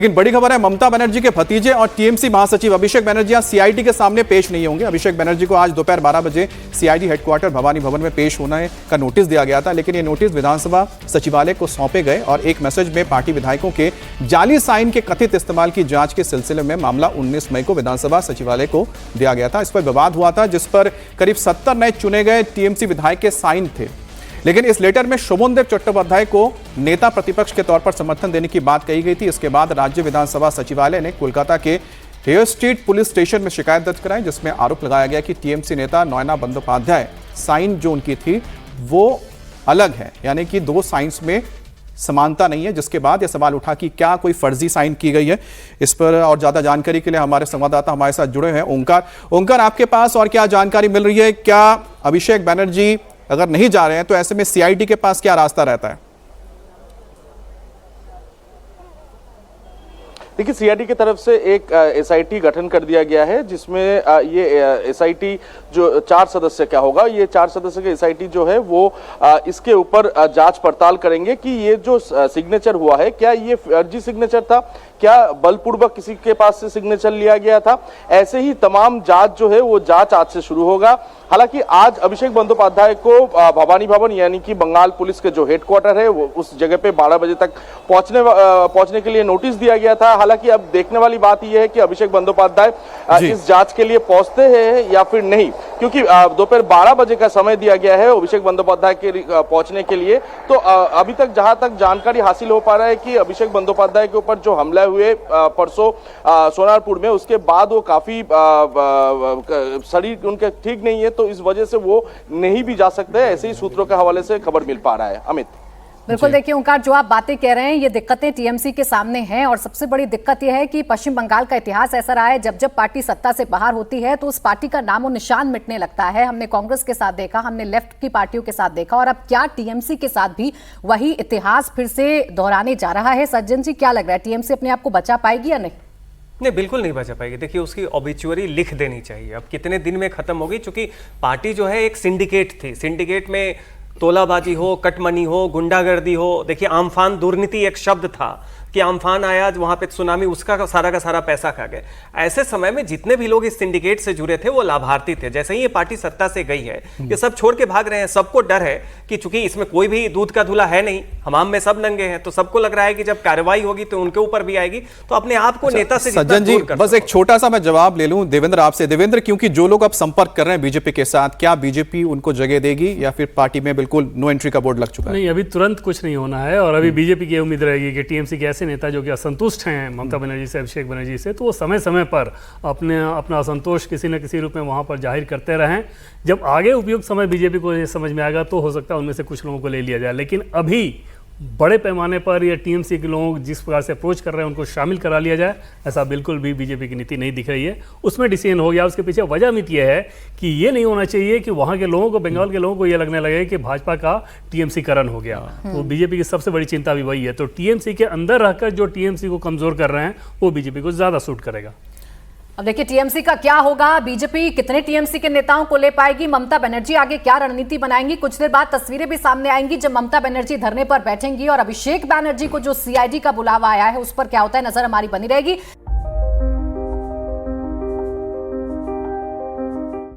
लेकिन बड़ी खबर है, ममता बनर्जी के भतीजे और टीएमसी महासचिव अभिषेक बनर्जी आज सीआईडी के सामने पेश नहीं होंगे। अभिषेक बनर्जी को आज दोपहर 12 बजे सीआईडी हेडक्वार्टर भवानी भवन में पेश होने का नोटिस दिया गया था, लेकिन ये नोटिस विधानसभा सचिवालय को सौंपे गए और एक मैसेज में पार्टी विधायकों के जाली साइन के कथित इस्तेमाल की जांच के सिलसिले में मामला 19 मई को विधानसभा सचिवालय को दिया गया था। इस पर विवाद हुआ था, जिस पर करीब 70 नए चुने गए टीएमसी विधायक के साइन थे, लेकिन इस लेटर में शोभनदेव चट्टोपाध्याय को नेता प्रतिपक्ष के तौर पर समर्थन देने की बात कही गई थी। इसके बाद राज्य विधानसभा सचिवालय ने कोलकाता के हेयर स्ट्रीट पुलिस स्टेशन में शिकायत दर्ज कराई, जिसमें आरोप लगाया गया कि टीएमसी नेता नयना बंदोपाध्याय साइन जो उनकी थी वो अलग है, यानी कि दो साइंस में समानता नहीं है। जिसके बाद यह सवाल उठा कि क्या कोई फर्जी साइन की गई है। इस पर और ज्यादा जानकारी के लिए हमारे संवाददाता हमारे साथ जुड़े हैं ओंकार, आपके पास और क्या जानकारी मिल रही है? क्या अभिषेक बनर्जी अगर नहीं जा रहे हैं तो ऐसे में सीआईडी के पास क्या रास्ता रहता है? देखिए, सीआईडी की तरफ से एक एसआईटी गठन कर दिया गया है, जिसमें ये एसआईटी जो 4 सदस्य क्या होगा, ये 4 सदस्य के एसआईटी जो है वो इसके ऊपर जांच पड़ताल करेंगे कि ये जो सिग्नेचर हुआ है क्या ये फर्जी सिग्नेचर था, क्या बलपूर्वक किसी के पास से सिग्नेचर लिया गया था। ऐसे ही तमाम जांच जो है वो जांच आज से शुरू होगा। हालांकि आज अभिषेक बंदोपाध्याय को भवानी भवन यानी कि बंगाल पुलिस के जो हेडक्वार्टर है वो उस जगह पे 12 बजे तक पहुंचने के लिए नोटिस दिया गया था। हालांकि अब देखने वाली बात यह है कि अभिषेक बंदोपाध्याय इस जांच के लिए पहुंचते हैं या फिर नहीं, क्योंकि दोपहर 12 बजे का समय दिया गया है अभिषेक बंदोपाध्याय के पहुंचने के लिए। तो अभी तक जहां तक जानकारी हासिल हो पा रहा है कि अभिषेक बंदोपाध्याय के ऊपर जो हमला हुए परसों सोनारपुर में, उसके बाद वो काफी शरीर उनके ठीक नहीं है, तो इस वजह से वो नहीं भी जा सकते। ऐसे ही सूत्रों के हवाले से खबर मिल पा रहा है। अमित, बिल्कुल, देखिए ओंकार, जो आप बातें कह रहे हैं ये दिक्कतें टीएमसी के सामने हैं और सबसे बड़ी दिक्कत यह है कि पश्चिम बंगाल का इतिहास ऐसा रहा है, जब जब पार्टी सत्ता से बाहर होती है तो उस पार्टी का नामो निशान मिटने लगता है। हमने कांग्रेस के साथ देखा, हमने लेफ्ट की पार्टियों के साथ देखा, और अब क्या टीएमसी के साथ भी वही इतिहास फिर से दोहराने जा रहा है? सज्जन जी, क्या लग रहा है, टीएमसी अपने आप को बचा पाएगी या नहीं? नहीं, बिल्कुल नहीं बचा पाएगी। देखिए, उसकी ऑबिचुअरी लिख देनी चाहिए। अब कितने दिन में खत्म होगी, क्योंकि पार्टी जो है एक सिंडिकेट थी। सिंडिकेट में तोलाबाजी हो, कटमनी हो, गुंडागर्दी हो। देखिए, आमफान दुर्नीति एक शब्द था कि आमफान आया, वहां पे सुनामी, उसका का सारा पैसा खा गए। ऐसे समय में जितने भी लोग इस सिंडिकेट से जुड़े थे वो लाभार्थी थे। जैसे ही ये पार्टी सत्ता से गई है, ये सब छोड़ के भाग रहे हैं। सबको डर है कि चूंकि इसमें कोई भी दूध का धुला है नहीं, हमाम में सब नंगे हैं, तो सबको लग रहा है कि जब कार्रवाई होगी तो उनके ऊपर भी आएगी, तो अपने आप को नेता से सज्जन जी, बस एक छोटा सा मैं जवाब ले लूं देवेंद्र आपसे। देवेंद्र, क्योंकि जो लोग अब संपर्क कर रहे हैं बीजेपी के साथ, क्या बीजेपी उनको जगह देगी या फिर पार्टी में बिल्कुल नो एंट्री का बोर्ड लग चुका है? नहीं, अभी तुरंत कुछ नहीं होना है। और अभी बीजेपी की उम्मीद रहेगी कि टीएमसी के ऐसे नेता जो कि असंतुष्ट हैं ममता बनर्जी से, अभिषेक बनर्जी से, तो वो समय समय पर अपना असंतोष किसी न किसी रूप में वहां पर जाहिर करते रहें। जब आगे उपयुक्त समय बीजेपी को ये समझ में आएगा तो हो सकता है उनमें से कुछ लोगों को ले लिया जाए, लेकिन अभी बड़े पैमाने पर या टीएमसी के लोग जिस प्रकार से अप्रोच कर रहे हैं उनको शामिल करा लिया जाए, ऐसा बिल्कुल भी बीजेपी की नीति नहीं दिख रही है। उसमें डिसीजन हो गया। उसके पीछे वजह मित यह है कि ये नहीं होना चाहिए कि वहाँ के लोगों को, बंगाल के लोगों को ये लगने लगे कि भाजपा का टीएमसी करण हो गया। तो बीजेपी की सबसे बड़ी चिंता भी वही है। तो टीएमसी के अंदर रहकर जो टीएमसी को कमजोर कर रहे हैं वो बीजेपी को ज्यादा सूट करेगा। अब देखिए टीएमसी का क्या होगा, बीजेपी कितने टीएमसी के नेताओं को ले पाएगी, ममता बनर्जी आगे क्या रणनीति बनाएंगी। कुछ देर बाद तस्वीरें भी सामने आएंगी जब ममता बनर्जी धरने पर बैठेंगी और अभिषेक बनर्जी को जो सीआईडी का बुलावा आया है उस पर क्या होता है, नजर हमारी बनी रहेगी।